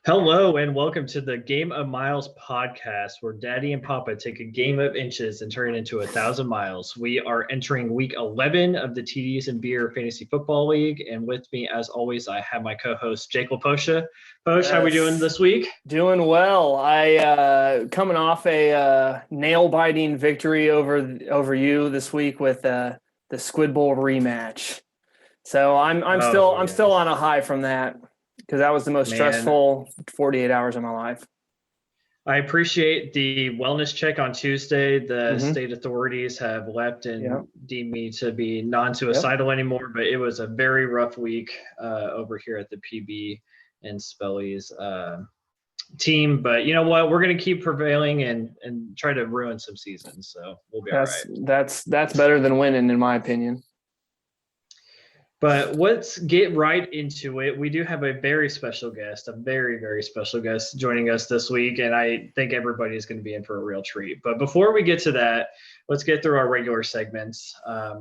Hello and welcome to the Game of Miles podcast, where Daddy and Papa take a game of inches and turn it into 1,000 miles. We are entering week 11 of the TDs and Beer Fantasy Football League, and with me, as always, I have my co-host Jake LaPosha. Posh, how are we doing this week? Doing well. I coming off a nail-biting victory over you this week with the Squid Bowl rematch. So I'm still on a high from that, because that was the most stressful 48 hours of my life. I appreciate the wellness check on Tuesday. The state authorities have left and deemed me to be non-suicidal anymore, but it was a very rough week over here at the PB and Spelly's team. But you know what? We're going to keep prevailing and try to ruin some seasons. So we'll be all right. That's better than winning, in my opinion. But let's get right into it. We do have a very special guest, a very, very special guest joining us this week, and I think everybody is going to be in for a real treat. But before we get to that, let's get through our regular segments.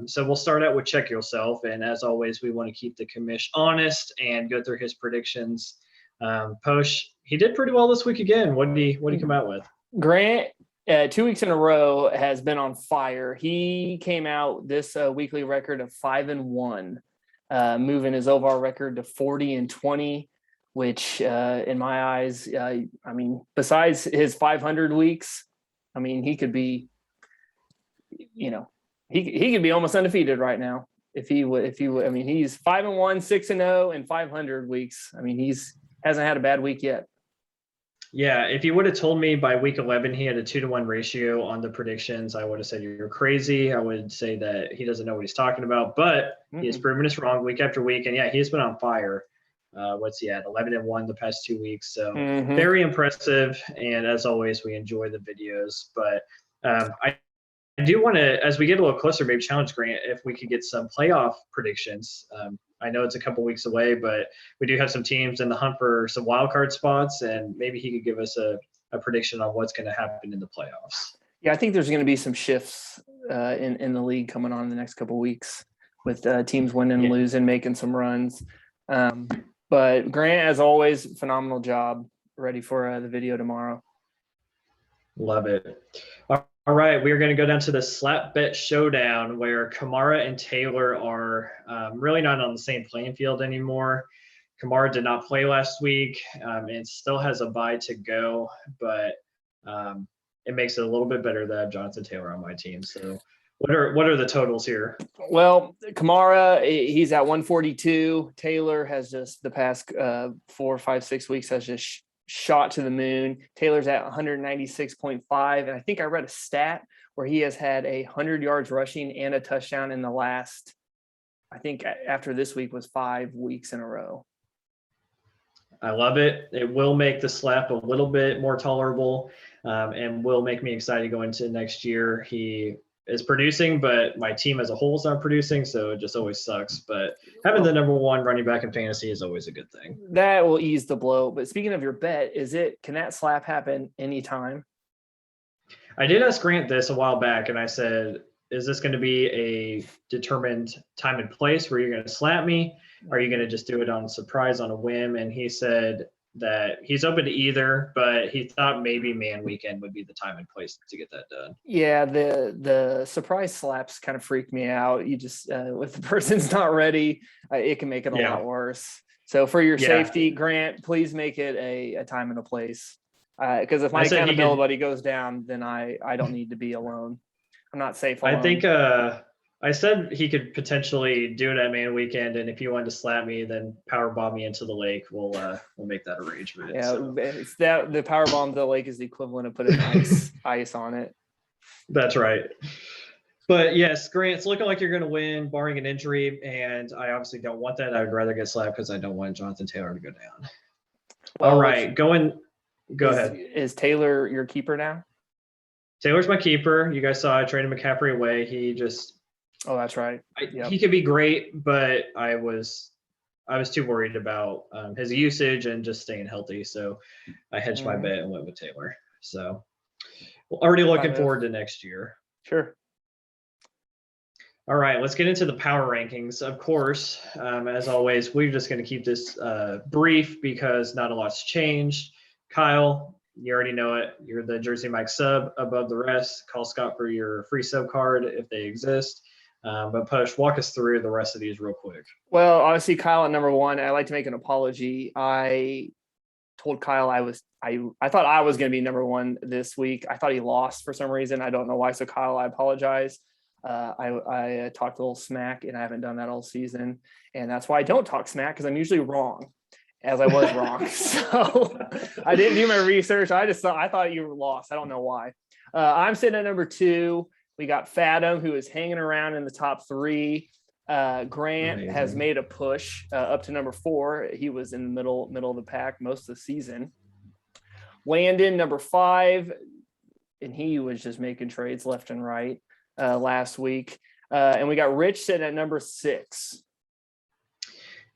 So we'll start out with Check Yourself, and as always, we want to keep the commish honest and go through his predictions. Posh, he did pretty well this week again. What did he come out with? Grant, 2 weeks in a row, has been on fire. He came out this weekly record of 5-1. Moving his overall record to 40-20, which in my eyes, besides his 500 weeks, he could be, he could be almost undefeated right now if he would. He's 5-1, 6-0, and 500 weeks. He's hasn't had a bad week yet. Yeah, if you would have told me by week 11 he had a 2-to-1 ratio on the predictions, I would have said you're crazy. I would say that he doesn't know what he's talking about, but he has proven us wrong week after week. And yeah, he's been on fire. What's he at? 11-1 the past 2 weeks. So very impressive. And as always, we enjoy the videos. But I do want to, as we get a little closer, maybe challenge Grant if we could get some playoff predictions. I know it's a couple weeks away, but we do have some teams in the hunt for some wild card spots, and maybe he could give us a prediction on what's going to happen in the playoffs. Yeah, I think there's going to be some shifts in the league coming on in the next couple of weeks with teams winning and losing, making some runs. But Grant, as always, phenomenal job. Ready for the video tomorrow. Love it. All right, we are going to go down to the slap bet showdown, where Kamara and Taylor are really not on the same playing field anymore. Kamara did not play last week and still has a bye to go, but it makes it a little bit better that I have Jonathan Taylor on my team. So what are the totals here? Well, Kamara, he's at 142. Taylor has just the past 4, 5, 6 weeks has just shot to the moon. Taylor's at 196.5, and I think I read a stat where he has had 100 yards rushing and a touchdown in the last, I think after this week was 5 weeks in a row. I love it. It will make the slap a little bit more tolerable and will make me excited going into next year. He is producing, but my team as a whole is not producing, so it just always sucks. But having the number one running back in fantasy is always a good thing. That will ease the blow. But speaking of your bet, can that slap happen anytime? I did ask Grant this a while back, and I said, is this going to be a determined time and place where you're going to slap me? Or are you going to just do it on surprise, on a whim? And he said that he's open to either, but he thought maybe Man Weekend would be the time and place to get that done. Yeah, the surprise slaps kind of freak me out. You just if the person's not ready, it can make it a lot worse. So for your safety, Grant, please make it a time and a place. Because if my accountability goes down, then I don't need to be alone. I'm not safe alone. I think I said he could potentially do it at Man Weekend, and if you wanted to slap me, then powerbomb me into the lake. We'll make that arrangement. Yeah, so. It's that the powerbomb to the lake is the equivalent of putting ice on it. That's right. But yes, Grant, it's looking like you're going to win, barring an injury, and I obviously don't want that. I would rather get slapped because I don't want Jonathan Taylor to go down. Well, all right, go ahead. Is Taylor your keeper now? Taylor's my keeper. You guys saw I traded McCaffrey away. He just Oh, that's right. Yep. he could be great, but I was too worried about his usage and just staying healthy. So I hedged my bet and went with Taylor. So already looking forward to next year. Sure. All right, let's get into the power rankings. Of course, as always, we're just going to keep this brief because not a lot's changed. Kyle, you already know it. You're the Jersey Mike sub above the rest. Call Scott for your free sub card if they exist. But Push, walk us through the rest of these real quick. Well, obviously, Kyle at number one. I'd like to make an apology. I told Kyle I thought I was going to be number one this week. I thought he lost for some reason. I don't know why. So Kyle, I apologize. I talked a little smack, and I haven't done that all season, and that's why I don't talk smack, because I'm usually wrong, as I was wrong. So I didn't do my research. I thought you were lost. I don't know why. I'm sitting at number two. We got Fathom, who is hanging around in the top three. Grant has made a push up to number four. He was in the middle of the pack most of the season. Landon, number five, and he was just making trades left and right last week. And we got Rich sitting at number six.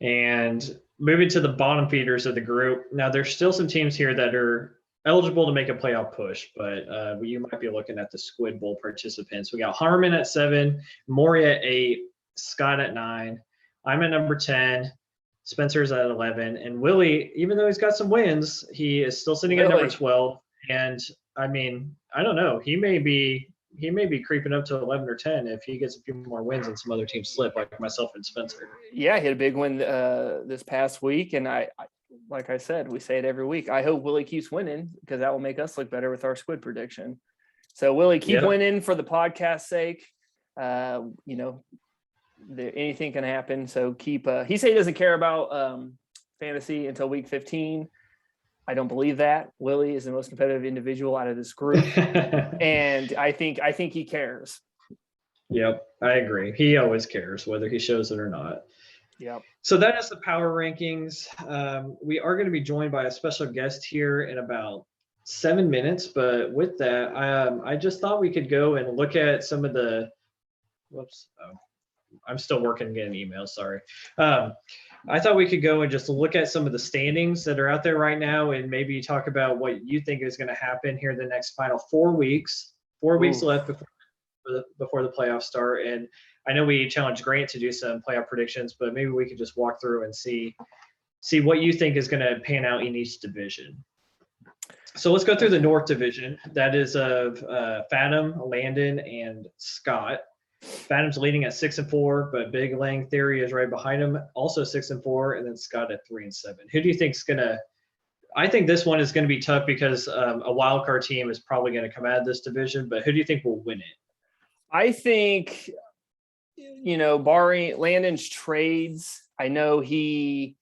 And moving to the bottom feeders of the group. Now, there's still some teams here that are eligible to make a playoff push, but you might be looking at the Squid Bowl participants. We got Harmon at 7, Maury at 8, Scott at 9. I'm at number 10. Spencer's at 11. And Willie, even though he's got some wins, he is still sitting at number 12. And I mean, I don't know. He may be creeping up to 11 or 10 if he gets a few more wins and some other teams slip, like myself and Spencer. Yeah, he had a big win this past week. And I like I said, we say it every week. I hope Willie keeps winning, because that will make us look better with our Squid prediction. So Willie, keep winning for the podcast's sake. Anything can happen. So keep. He said he doesn't care about fantasy until week 15. I don't believe that. Willie is the most competitive individual out of this group, and I think he cares. Yep, I agree. He always cares, whether he shows it or not. Yep. So that is the power rankings. We are going to be joined by a special guest here in about 7 minutes. But with that, I just thought we could go and look at some of the. Whoops. Oh, I'm still working getting emails. Sorry. I thought we could go and just look at some of the standings that are out there right now, and maybe talk about what you think is going to happen here the next final 4 weeks. 4 weeks left before the playoffs start. And I know we challenged Grant to do some playoff predictions, but maybe we could just walk through and see what you think is going to pan out in each division. So let's go through the North Division. That is of Fathom, Landon, and Scott. Fathom's leading at 6-4, but Big Lang Theory is right behind him, also 6-4, and then Scott at 3-7. Who do you think is going to – I think this one is going to be tough because a wild card team is probably going to come out of this division, but who do you think will win it? I think – barring Landon's trades, I know he's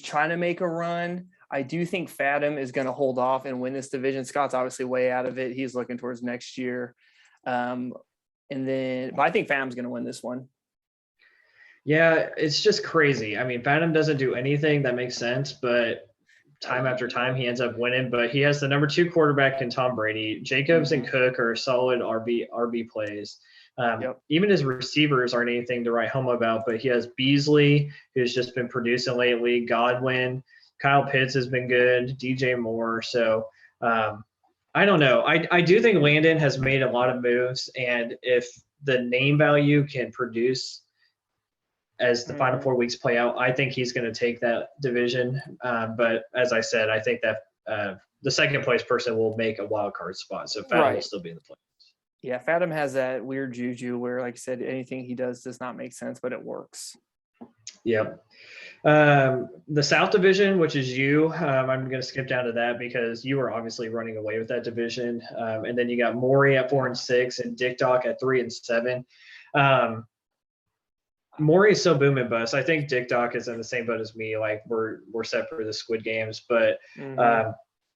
trying to make a run. I do think Fathom is going to hold off and win this division. Scott's obviously way out of it. He's looking towards next year. But I think Fathom's going to win this one. Yeah, it's just crazy. I mean, Fathom doesn't do anything that makes sense, but time after time he ends up winning. But he has the number 2 quarterback in Tom Brady. Jacobs and Cook are solid RB plays. Even his receivers aren't anything to write home about, but he has Beasley, who's just been producing lately, Godwin, Kyle Pitts has been good, DJ Moore. So I don't know. I do think Landon has made a lot of moves, and if the name value can produce as the final 4 weeks play out, I think he's going to take that division. But as I said, I think that the second place person will make a wild card spot. So Fathom will still be in the play. Yeah, Fathom has that weird juju where, like I said, anything he does not make sense, but it works. Yep. The South Division, which is you, I'm going to skip down to that because you were obviously running away with that division. And then you got Maury at 4-6 and Dick Doc at 3-7. Maury is so boom and bust. I think Dick Doc is in the same boat as me. Like we're set for the Squid Games, but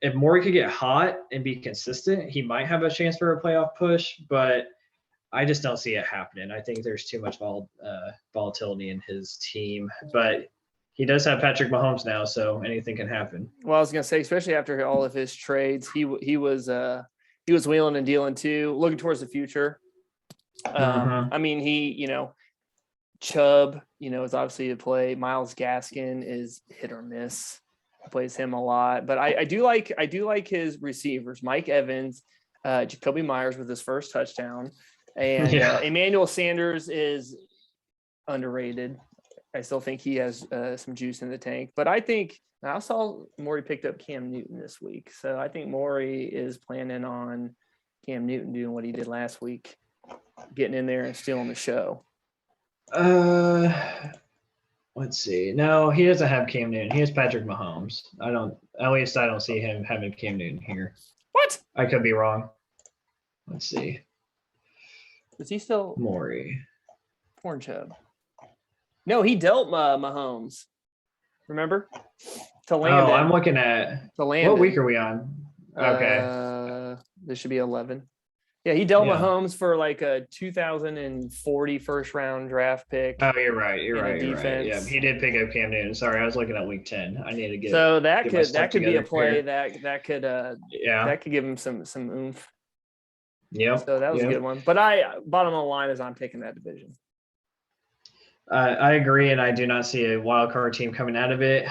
if Maury could get hot and be consistent, he might have a chance for a playoff push, but I just don't see it happening. I think there's too much volatility in his team, but he does have Patrick Mahomes now, so anything can happen. Well, I was going to say, especially after all of his trades, he was he was wheeling and dealing too, looking towards the future. I mean, Chubb, is obviously a play. Myles Gaskin is hit or miss. Plays him a lot, but I do like his receivers. Mike Evans, Jacoby Myers with his first touchdown, and Emmanuel Sanders is underrated. I still think he has some juice in the tank, but I saw Maury picked up Cam Newton this week, so I think Maury is planning on Cam Newton doing what he did last week, getting in there and stealing the show. Let's see. No, he doesn't have Cam Newton. He has Patrick Mahomes. I don't see him having Cam Newton here. What? I could be wrong. Let's see. Is he still Maury? Porn Chubb. No, he dealt Mahomes. Remember? To Landon. Oh, I'm looking at to Landon. What week are we on? Okay. This should be 11. Yeah, he dealt Mahomes for like a 2040 first round draft pick. Oh, you're right. You're right. Yeah, he did pick up Cam Newton. Sorry, I was looking at week 10. I need to get. So that could be a play that could give him some oomph. Yeah. So that was a good one. But bottom of the line is I'm taking that division. I agree, and I do not see a wild card team coming out of it.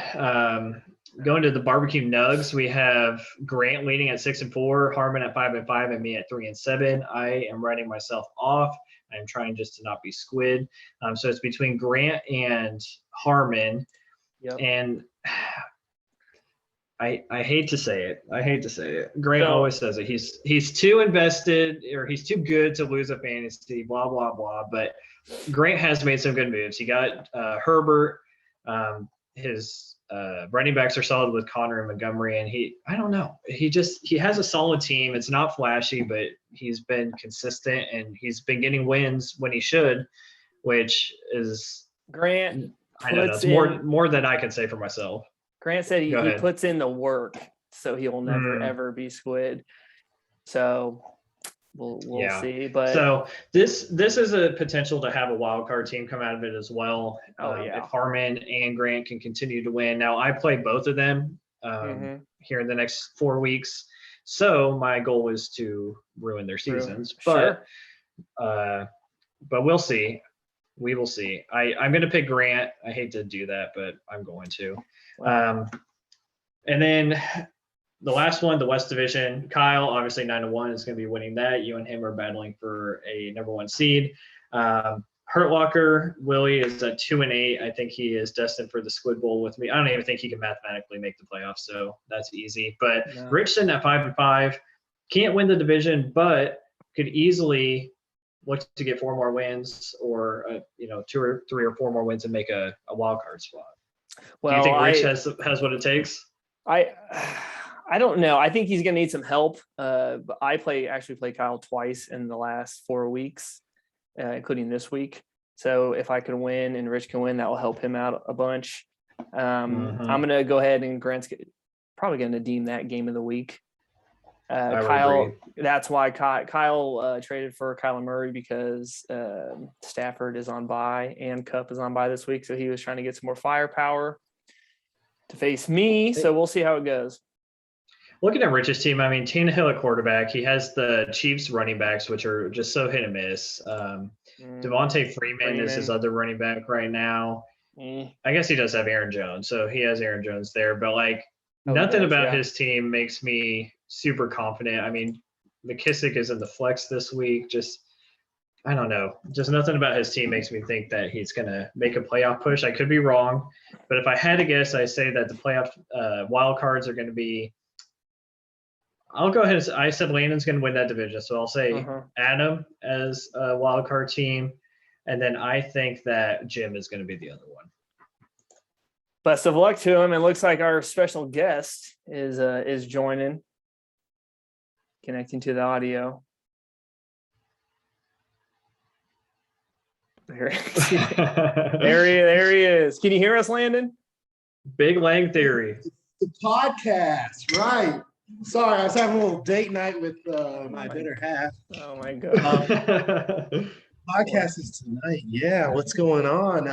Going to the barbecue nugs, we have Grant leading at 6-4, Harmon at 5-5, and me at 3-7. I am writing myself off. I'm trying just to not be squid. So it's between Grant and Harmon. Yep. And I hate to say it. Grant always says it. He's too invested, or he's too good to lose a fantasy, blah, blah, blah. But Grant has made some good moves. He got Herbert. His running backs are solid with Connor and Montgomery, and I don't know. He has a solid team. It's not flashy, but he's been consistent, and he's been getting wins when he should, which is Grant. I don't know. It's more than I can say for myself. Grant said he puts in the work, so he will never ever be squid. So we'll see. But so this is a potential to have a wild card team come out of it as well. If Harmon and Grant can continue to win. Now I play both of them here in the next 4 weeks, so my goal is to ruin their seasons. Sure. But we'll see. We will see. I'm going to pick Grant. I hate to do that, but I'm going to. Wow. And then the last one, the West Division, Kyle, obviously 9-1 is going to be winning that. You and him are battling for a number 1 seed. Hurt Locker, Willie is at 2-8. I think he is destined for the Squid Bowl with me. I don't even think he can mathematically make the playoffs, so that's easy. But Richardson at 5-5, can't win the division, but could easily look to get 4 more wins, or 2 or 3 or 4 more wins and make a wild card spot. Well, do you think Rich has what it takes? I don't know. I think he's going to need some help. But I actually played Kyle twice in the last 4 weeks, including this week. So if I can win and Rich can win, that will help him out a bunch. I'm going to go ahead, and Grant's probably going to deem that game of the week. Kyle, that's why Kyle traded for Kyler Murray, because Stafford is on bye and Kupp is on bye this week. So he was trying to get some more firepower to face me. So we'll see how it goes. Looking at Rich's team, I mean, Tannehill at quarterback. He has the Chiefs running backs, which are just so hit and miss. Devontae Freeman is his other running back right now. I guess he does have Aaron Jones, so he has Aaron Jones there. But nothing about his team makes me super confident. I mean, McKissick is in the flex this week. I don't know. Just nothing about his team makes me think that he's going to make a playoff push. I could be wrong, but if I had to guess, I say that the playoff wild cards are going to be. I'll go ahead. I said Landon's going to win that division, so I'll say Adam as a wild card team, and then I think that Jim is going to be the other one. Best of luck to him. It looks like our special guest is joining, connecting to the audio. There he is. Can you hear us, Landon? Big Lang Theory. The podcast, right? Sorry, I was having a little date night with my better half. Oh my god! Podcast is tonight. Yeah, what's going on?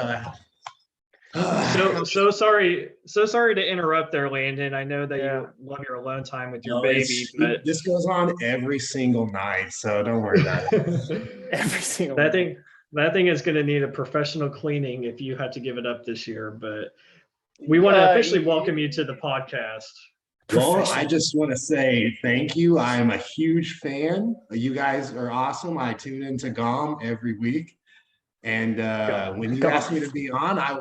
So sorry to interrupt there, Landon. I know that Yeah. you love your alone time with your No, baby, but this goes on every single night, so don't worry about it. Every single that night. thing that thing is going to need a professional cleaning if you had to give it up this year. But we want to officially welcome you to the podcast. Well, I just want to say thank you. I'm a huge fan. You guys are awesome. I tune into GOM every week. And when you asked me to be on, I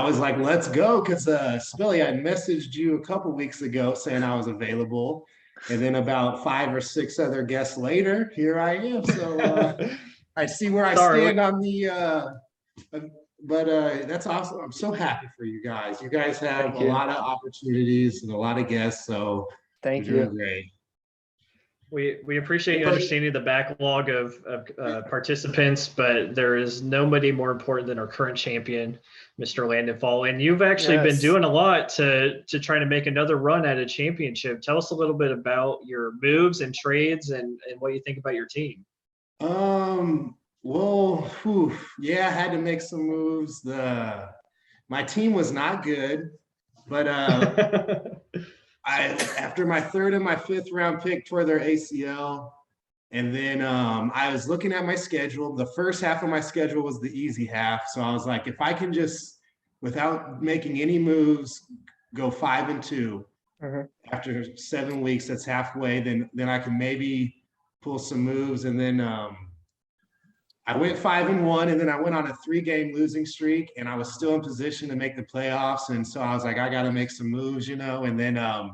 was like, let's go. Because Spilly, I messaged you a couple weeks ago saying I was available. And then about 5 or 6 other guests later, here I am. So I see where I stand on the but that's awesome. I'm so happy for you guys. You guys have a lot of opportunities and a lot of guests. So Thank you're you. doing great. We appreciate you understanding the backlog of participants, but there is nobody more important than our current champion, Mr. Landon Fall. And you've actually been doing a lot to try to make another run at a championship. Tell us a little bit about your moves and trades and what you think about your team. Well, yeah, I had to make some moves. My team was not good, but after my 3rd and my 5th round pick tore their ACL, and then I was looking at my schedule. The first half of my schedule was the easy half, so I was like, if I can just, without making any moves, go 5-2 after 7 weeks, that's halfway. Then I can maybe pull some moves, and then I went 5-1, and then I went on a 3-game losing streak, and I was still in position to make the playoffs. And so I was like, I got to make some moves, and then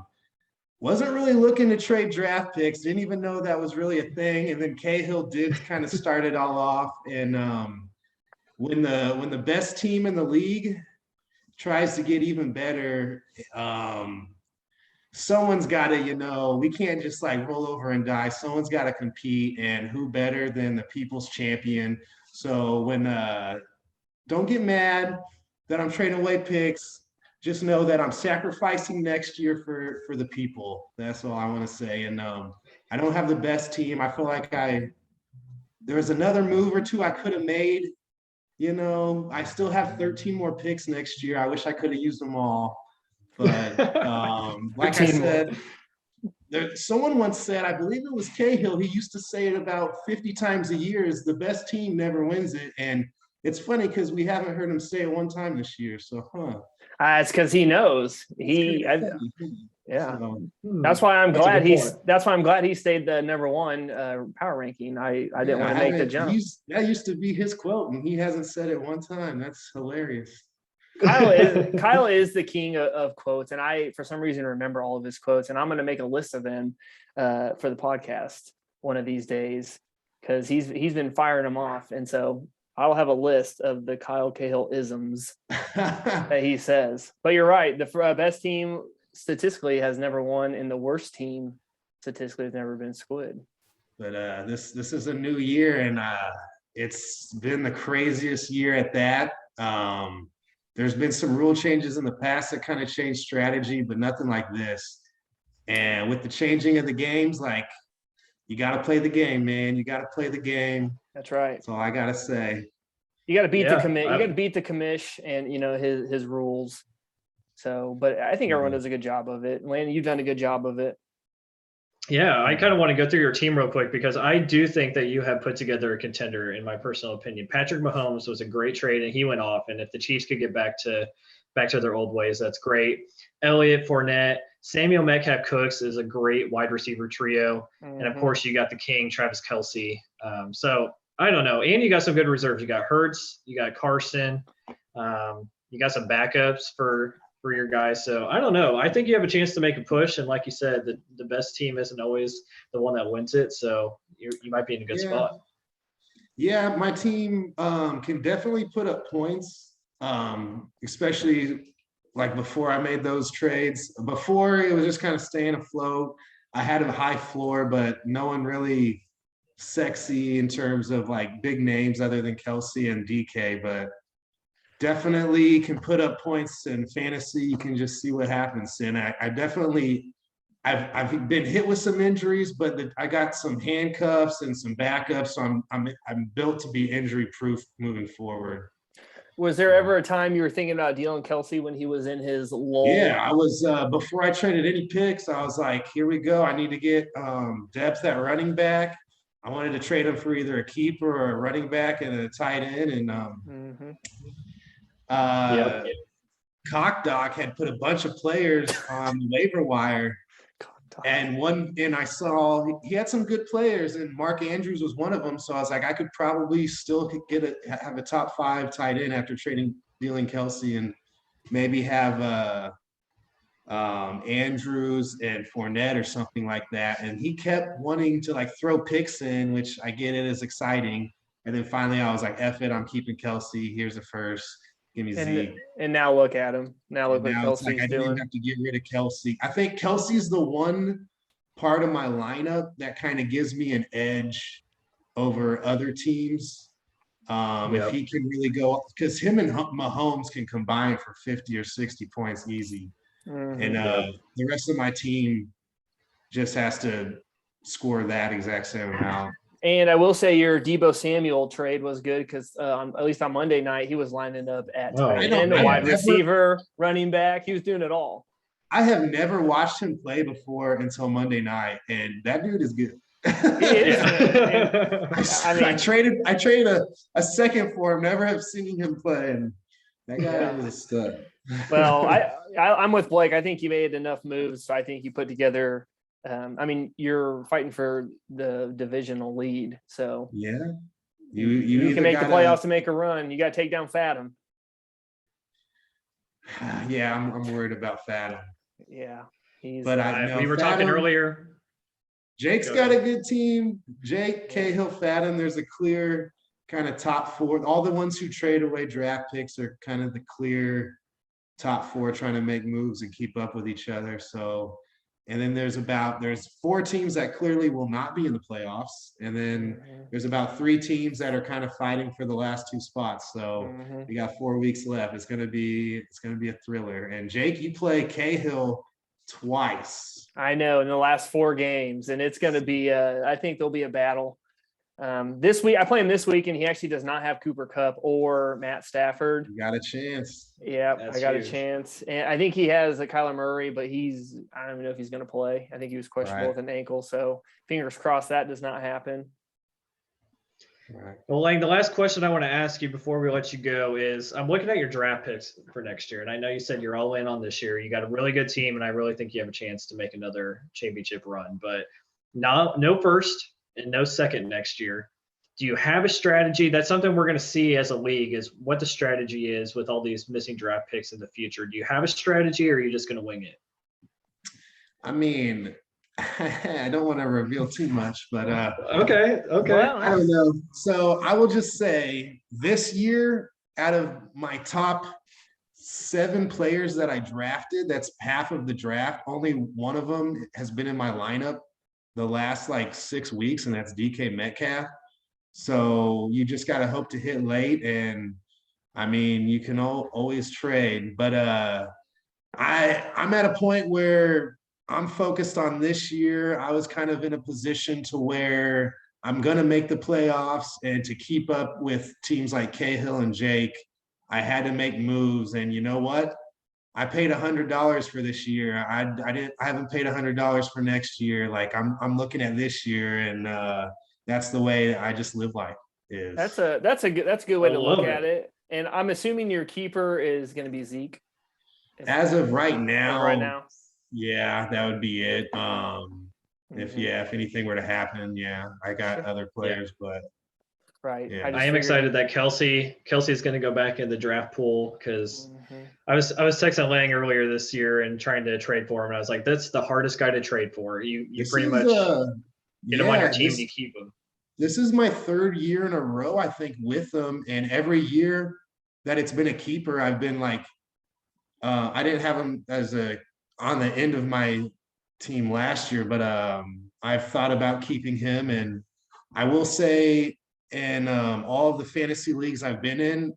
wasn't really looking to trade draft picks. Didn't even know that was really a thing. And then Cahill did kind of start it all off. And when the best team in the league tries to get even better, someone's got to, we can't just like roll over and die. Someone's got to compete, and who better than the people's champion? So don't get mad that I'm trading away picks. Just know that I'm sacrificing next year for the people. That's all I want to say. And I don't have the best team. I feel like there was another move or two I could have made. I still have 13 more picks next year. I wish I could have used them all. But like I said, someone once said, I believe it was Cahill, he used to say it about 50 times a year, is the best team never wins it. And it's funny because we haven't heard him say it one time this year. So, it's because he knows. That's why I'm glad he stayed the number 1 power ranking. I didn't want to make the jump. That used to be his quote, and he hasn't said it one time. That's hilarious. Kyle is the king of quotes, and I, for some reason, remember all of his quotes, and I'm going to make a list of them for the podcast one of these days, because he's been firing them off, and so I'll have a list of the Kyle Cahill isms that he says. But you're right, the best team statistically has never won, and the worst team statistically has never been Squid. But this is a new year, and it's been the craziest year at that. There's been some rule changes in the past that kind of changed strategy, but nothing like this. And with the changing of the games, like, you got to play the game, man. You got to play the game. That's right. That's all I got to say. You got to beat the commit. You got to beat the commish and, his rules. So, but I think everyone does a good job of it. Landon, you've done a good job of it. Yeah, I kind of want to go through your team real quick, because I do think that you have put together a contender, in my personal opinion. Patrick Mahomes was a great trade, and he went off. And if the Chiefs could get back to their old ways, that's great. Elliott, Fournette, Samuel Metcalf, Cooks is a great wide receiver trio. And of course, you got the king, Travis Kelce. So I don't know. And you got some good reserves. You got Hurts, you got Carson, you got some backups for your guys. So I don't know. I think you have a chance to make a push. And like you said, the best team isn't always the one that wins it. So you might be in a good spot. Yeah, my team can definitely put up points, especially like before I made those trades. Before, it was just kind of staying afloat. I had a high floor, but no one really sexy in terms of like big names other than Kelce and DK. But definitely can put up points in fantasy. You can just see what happens. And I've been hit with some injuries, but I got some handcuffs and some backups. So I'm built to be injury proof moving forward. Was there ever a time you were thinking about dealing Kelsey when he was in his lull? Yeah, I was before I traded any picks, I was like, here we go. I need to get depth at running back. I wanted to trade him for either a keeper or a running back and a tight end. And Yep. Cockdock had put a bunch of players on the waiver wire. And I saw he had some good players, and Mark Andrews was one of them. So I was like, I could probably still have a top 5 tight end after dealing Kelsey, and maybe have Andrews and Fournette or something like that. And he kept wanting to like throw picks in, which I get it is exciting. And then finally I was like, F it, I'm keeping Kelsey. Here's a first. Give me Zeke. And now look at him. Now look what Kelsey's I didn't doing. even have to get rid of Kelsey. I think Kelsey's the one part of my lineup that kind of gives me an edge over other teams. If he can really go, because him and Mahomes can combine for 50 or 60 points easy. And the rest of my team just has to score that exact same amount. And I will say your Deebo Samuel trade was good because at least on Monday night, he was lining up at tight end, wide receiver, running back. He was doing it all. I have never watched him play before until Monday night, and that dude is good. I traded a second for him. Never have seen him play, and that guy is a stud. Well, I'm with Blake. I think you made enough moves. So I think you put together. You're fighting for the divisional lead, so yeah, you can make the playoffs to make a run. You got to take down Fathom. Yeah, I'm worried about Fathom. Yeah, we were talking earlier. Jake's got a good team. Jake, Cahill, Fathom. There's a clear kind of top 4. All the ones who trade away draft picks are kind of the clear top 4, trying to make moves and keep up with each other. So. And then there's 4 teams that clearly will not be in the playoffs. And then there's about 3 teams that are kind of fighting for the last 2 spots. So we got 4 weeks left. It's gonna be a thriller. And Jake, you play Cahill twice. I know, in the last 4 games. And it's gonna be I think there'll be a battle. This week I play him this week, and he actually does not have Cooper Kupp or Matt Stafford. You got a chance. Yeah, I got a chance. And I think he has a Kyler Murray, but I don't even know if he's going to play. I think he was questionable with an ankle. So fingers crossed that does not happen. Right. Well, Lang, the last question I want to ask you before we let you go is, I'm looking at your draft picks for next year, and I know you said you're all in on this year. You got a really good team, and I really think you have a chance to make another championship run. But no first and no second next year. Do you have a strategy? That's something we're going to see as a league, is what the strategy is with all these missing draft picks in the future. Do you have a strategy, or are you just going to wing it? I mean, I don't want to reveal too much, but okay. Well, I don't know. So I will just say this year, out of my top 7 players that I drafted, that's half of the draft, only one of them has been in my lineup the last 6 weeks, and that's DK Metcalf. So you just got to hope to hit late. And I mean, you can always trade, but I'm at a point where I'm focused on this year. I was kind of in a position to where I'm going to make the playoffs, and to keep up with teams like Cahill and Jake, I had to make moves. And you know what? I paid $100 for this year. I haven't paid $100 for next year. I'm looking at this year, and that's the way I just live life. That's a good way to look at it. And I'm assuming your keeper is going to be Zeke. As of right now. Yeah, that would be it. If anything were to happen, I got other players, but right. Yeah. I am excited that Kelsey is going to go back in the draft pool, because I was texting Lang earlier this year and trying to trade for him, and I was like, that's the hardest guy to trade for. You pretty much get him on your team, you keep him. This is my 3rd year in a row, I think, with them, and every year that it's been a keeper, I've been I didn't have him on the end of my team last year, but I've thought about keeping him. And I will say, in all of the fantasy leagues I've been in,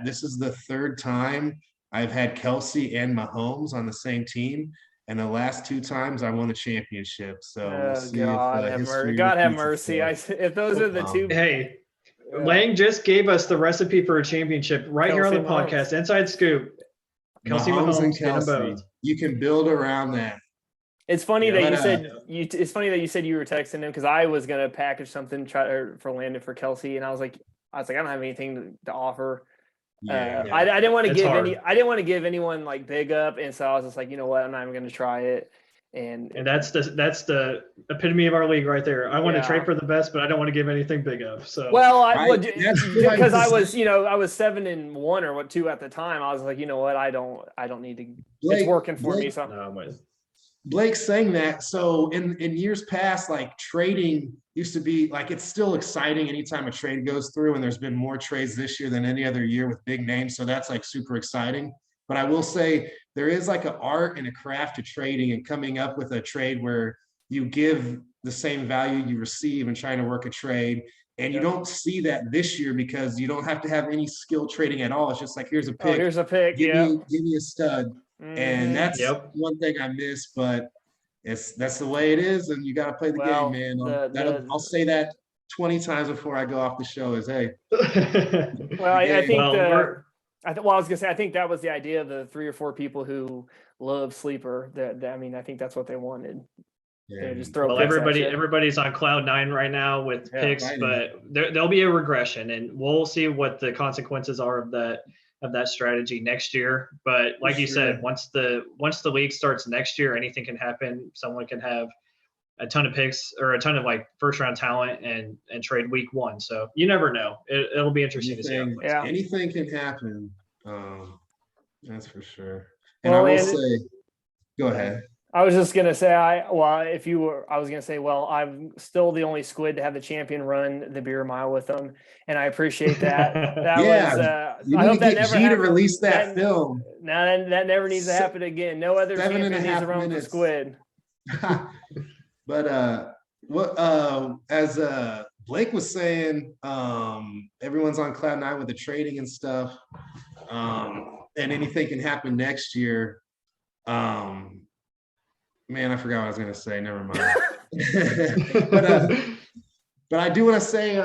this is the 3rd time I've had Kelsey and Mahomes on the same team. And the last 2 times I won the championship. So we'll see God have mercy. If those are the two. Hey, Lang just gave us the recipe for a championship right here on the Kelsey Mahomes. podcast. Inside scoop. Kelsey Mahomes and Mahomes, get them Kelsey. both. You can build around that. It's funny Yeah, that you but, said it's funny that you said you were texting him because I was gonna package something for Landon for Kelsey, and I was like, I don't have anything to offer. Yeah. I didn't want to It's give hard. I didn't want to give anyone like big up, and so I was just like, you know what, I'm not even gonna try it. And that's the epitome of our league right there. I want to Yeah. trade for the best, but I don't want to give anything big up. So well, Right. That's what I because I was- was, I was 7-1 or 2 at the time. I was like, you know what, I don't need to. Blake- it's working for me. Blake- So no, but Blake's saying that. So in years past, like trading used to be like, it's still exciting anytime a trade goes through, and there's been more trades this year than any other year with big names. So that's like super exciting. But I will say there is like an art and a craft to trading and coming up with a trade where you give the same value you receive and trying to work a trade. And you don't see that this year because you don't have to have any skill trading at all. It's just like, here's a pick. here's a pick. give Yeah. me a stud. Mhm. And that's Yep. one thing I miss, but that's the way it is, and you got to play the Well, game, man. I'll say that 20 times before I go off the show. Is hey, Well, I think Well, we're- I was gonna say I think that was the idea of the 3 or 4 people who love sleeper. I mean, I think that's what they wanted. yeah, Just throw well, picks at you. everybody's on cloud 9 right now with Yeah, picks, right. but there'll be a regression, and we'll see what the consequences are of that strategy next year. But like you said, once the league starts next year, anything can happen. Someone can have a ton of picks or a ton of like first round talent and trade week 1. So you never know. It'll be interesting to see. How it anything, plays out. anything can happen. That's for sure. And Well, I will and- say, go ahead. I was just gonna say, I was gonna say, well, I'm still the only squid to have the champion run the beer mile with them, and I appreciate that. That Yeah, was. You I need hope to that get never G to happens. release that film. Now that never needs to Se- happen again. No other 7.5 champion needs to run with the minutes. squid. But what as Blake was saying, everyone's on cloud 9 with the trading and stuff, and anything can happen next year. Man, I forgot what I was gonna say. Never mind. But I do want to say,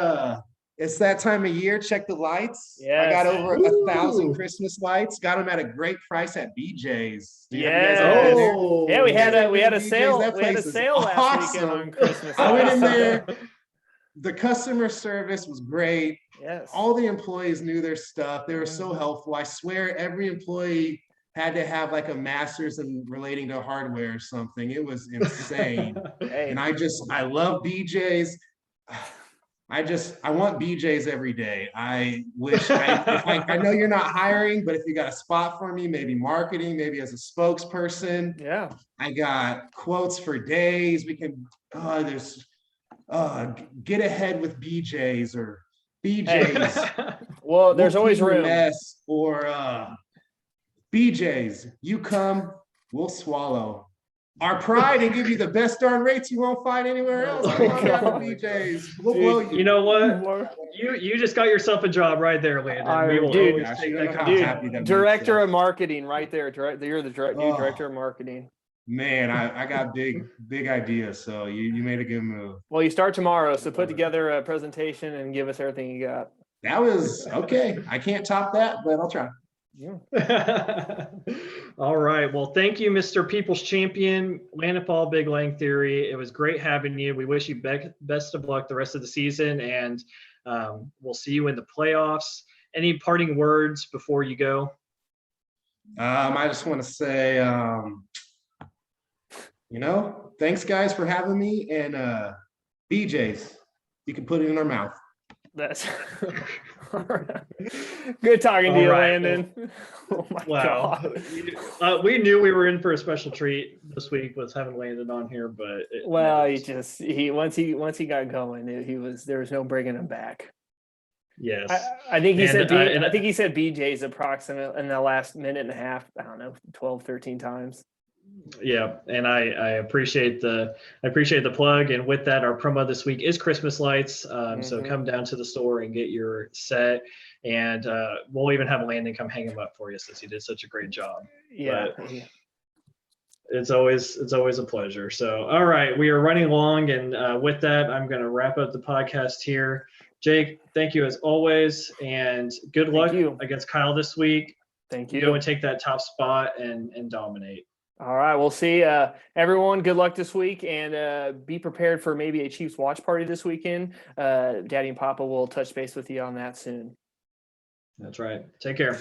it's that time of year. Check the lights. I got Yes. over 1,000 Christmas lights. Got them at a great price at BJ's. Have you guys ever Yes. been there? Oh, Yeah, we had a BJ's, sale. that We had a place is sale last weekend awesome. on Christmas. I went in lights. there. The customer service was great. Yes. All the employees knew their stuff. They were so helpful. I swear every employee had to have like a master's in relating to hardware or something. It was insane. Hey, And I love BJ's. I want BJ's every day. I wish I know you're not hiring, but if you got a spot for me, maybe marketing, maybe as a spokesperson, yeah. I got quotes for days. We can get ahead with BJ's or BJ's. Well, there's We'll always clean your room. mess, or BJ's. You come, we'll swallow our pride and give you the best darn rates you won't find anywhere else. Oh, Come on down to God. BJ's. We'll Dude, blow you. You know what? More- You just got yourself a job right there, Landon. We will Dude, always gosh, take you that don't know how compliment. happy that makes Director us. of marketing, right there. You're the new Oh. director of marketing. Man, I got big ideas. So you made a good move. Well, you start tomorrow, so put together a presentation and give us everything you got. That was okay. I can't top that, but I'll try. Yeah. All right. Well, thank you, Mr. People's Champion, Landon Paul, Big Lang Theory. It was great having you. We wish you best of luck the rest of the season, and we'll see you in the playoffs. Any parting words before you go? I just want to say, thanks guys for having me, and BJ's, you can put it in our mouth. That's good talking to All you, right, Landon. Oh my Wow. God. We knew we were in for a special treat this week with having Landon on here, but Well, once he got going, there was no bringing him back. yes. I think he And, said and- I think he said BJ's approximate in the last minute and a half. I don't know, 12, 13 times. Yeah, and I appreciate the plug. And with that, our promo this week is Christmas lights. So Mhm. come down to the store and get your set, and we'll even have Landon come hang them up for you since he did such a great job. Yeah. It's always a pleasure. So all right, we are running long, and with that, I'm going to wrap up the podcast here. Jake, thank you as always, and good luck you. against Kyle this week. Thank You you. go and take that top spot and dominate. All right, we'll see. Everyone, good luck this week, and be prepared for maybe a Chiefs watch party this weekend. Daddy and Papa will touch base with you on that soon. That's right. Take care.